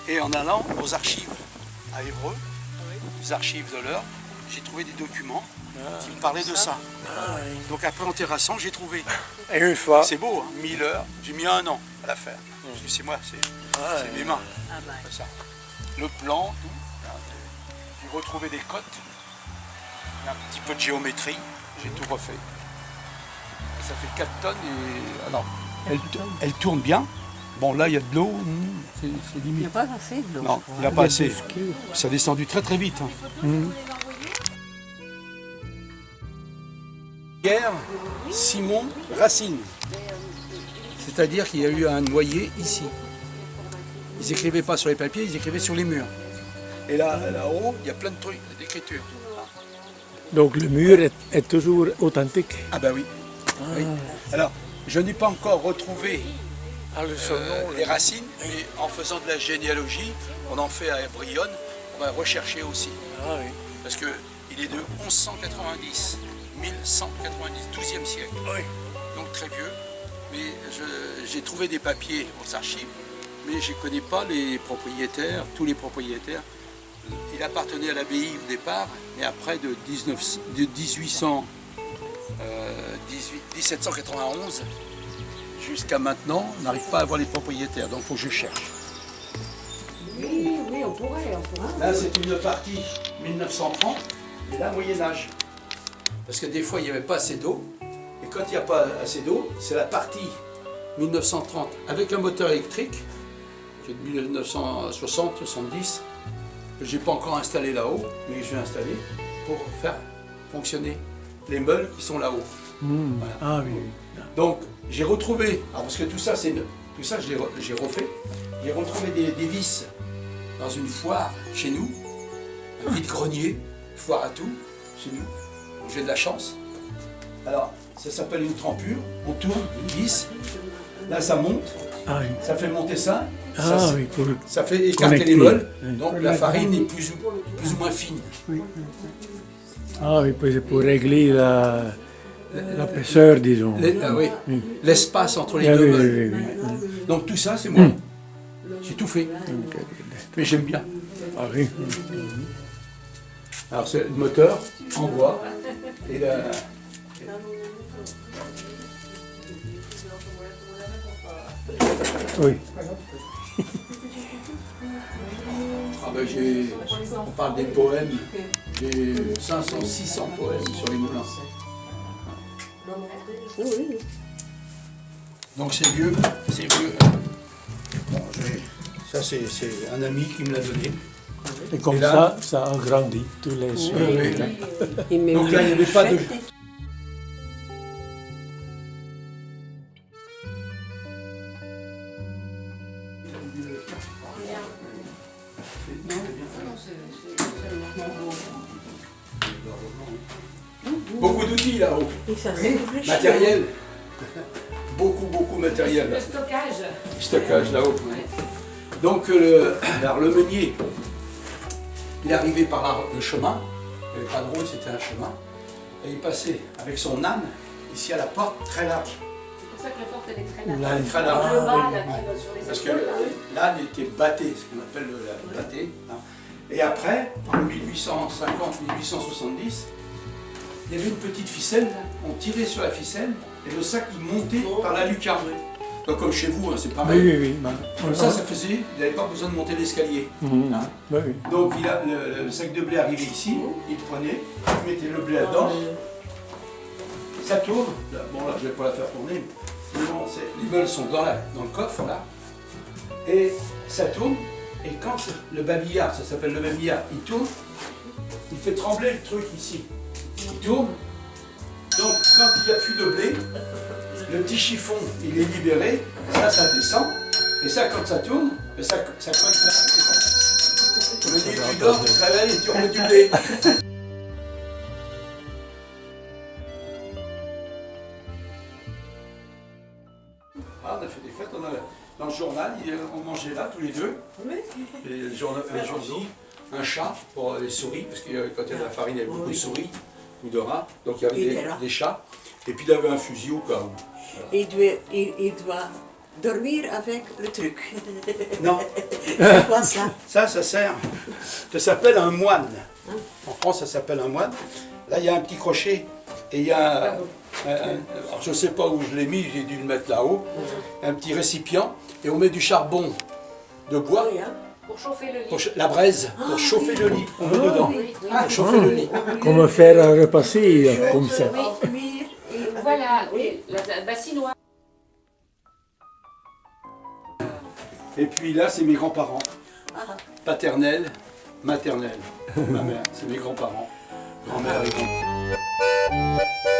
Et en allant aux archives à Évreux, les archives de l'Eure, j'ai trouvé des documents qui me parlaient de ça. Donc après en terrassant, j'ai trouvé. Et une fois. C'est beau, hein, 1000 heures. J'ai mis 1 an à la faire. Parce que c'est moi, c'est mes mains. C'est ça. Le plan, tout. J'ai retrouvé des cotes, un petit peu de géométrie, j'ai tout refait. Ça fait 4 tonnes et alors, elle tourne bien. Bon là il y a de l'eau, c'est limite. Il n'y a pas assez de l'eau. Non, il n'y a pas assez. Ça a descendu très très vite. Pierre Simon Racine. C'est-à-dire qu'il y a eu un noyer ici. Ils n'écrivaient pas sur les papiers, ils écrivaient sur les murs. Et là-haut, il y a plein de trucs, d'écriture. Donc le mur est toujours authentique. Ah ben oui. Oui. Alors, je n'ai pas encore retrouvé les racines, mais en faisant de la généalogie, on en fait à Brionne, on va rechercher aussi. Parce qu'il est de 1190, 1190, 12e siècle. Donc très vieux. Mais j'ai trouvé des papiers aux archives, mais je ne connais pas les propriétaires, tous les propriétaires. Il appartenait à l'abbaye au départ, mais après de 1791 jusqu'à maintenant, on n'arrive pas à avoir les propriétaires, donc il faut que je cherche. Oui, on pourrait. Là, c'est une partie 1930, et là, Moyen-Âge. Parce que des fois, il n'y avait pas assez d'eau, et quand il n'y a pas assez d'eau, c'est la partie 1930 avec un moteur électrique, qui est de 1960-70, que je n'ai pas encore installé là-haut, mais je vais installer pour faire fonctionner les meules qui sont là-haut. Voilà. Ah oui. Donc j'ai retrouvé, parce que tout ça j'ai refait, j'ai retrouvé des vis dans une foire chez nous, un vide-grenier, foire à tout, chez nous, donc j'ai de la chance. Alors ça s'appelle une trempure, on tourne une vis, là ça monte, ça fait monter ça. Ça fait écarter les meules, donc la farine est plus ou moins fine. Ah oui, c'est pour régler l'épaisseur, disons. L'espace entre les deux meules. Donc tout ça, c'est moi. J'ai tout fait. Mais j'aime bien. Ah oui. Alors c'est le moteur en bois. Et Oui. On parle des poèmes, j'ai 500, 600 poèmes sur les moulins. Donc c'est vieux, Bon, ça c'est un ami qui me l'a donné. Et comme là, ça agrandit tous les soirs. Donc là, il n'y avait pas de... Beaucoup d'outils là-haut. Matériel. Beaucoup de matériel. Le stockage. Stockage là-haut. Donc le meunier, il arrivait par le chemin. Il n'y avait pas de route, c'était un chemin. Et il passait avec son âne ici à la porte, très large. C'est pour ça que la porte elle est très large. L'âne très large. Le bas, là, qui va sur les Parce que épaules, l'âne était batté, ce qu'on appelle le batté. Et après, en 1850-1870, il y avait une petite ficelle, on tirait sur la ficelle et le sac il montait par la lucarne. Donc, comme chez vous, hein, c'est pareil. Oui. Comme ça faisait, il n'avait pas besoin de monter l'escalier. Donc le sac de blé arrivait ici, il prenait, il mettait le blé là-dedans, ça tourne. Bon là je ne vais pas la faire tourner, mais bon, les meules sont dans le coffre là, et ça tourne, et quand le babillard, ça s'appelle le babillard, il tourne, il fait trembler le truc ici. Il tourne, donc quand il n'y a plus de blé, le petit chiffon il est libéré, ça descend, et ça quand ça tourne, ça colle ça descend. Le nez tu dors, tu te réveilles et tu remets du blé. On a fait des fêtes, dans le journal, on mangeait là tous les deux. Et le journal dit un chat pour les souris, parce que quand il y avait la farine, il y avait beaucoup de souris ou de rats, donc il y avait des chats. Et puis il avait un fusil au cas où. Il doit Dormir avec le truc. Non, C'est quoi ça? ça sert. Ça s'appelle un moine. En France, ça s'appelle un moine. Là, il y a un petit crochet et il y a alors je ne sais pas où je l'ai mis, j'ai dû le mettre là-haut. Un petit récipient et on met du charbon de bois. Oui, hein? Pour chauffer le lit. Pour la braise, pour chauffer le lit. On met dedans. Oui, oui. Pour chauffer le lit. Comment faire un repasser comme ça. Oui. Cuire et Voilà, oui, la bassinoire. Et puis là, c'est mes grands-parents. Paternels, maternels. Ma mère, c'est mes grands-parents. Grand-mère et grand-père.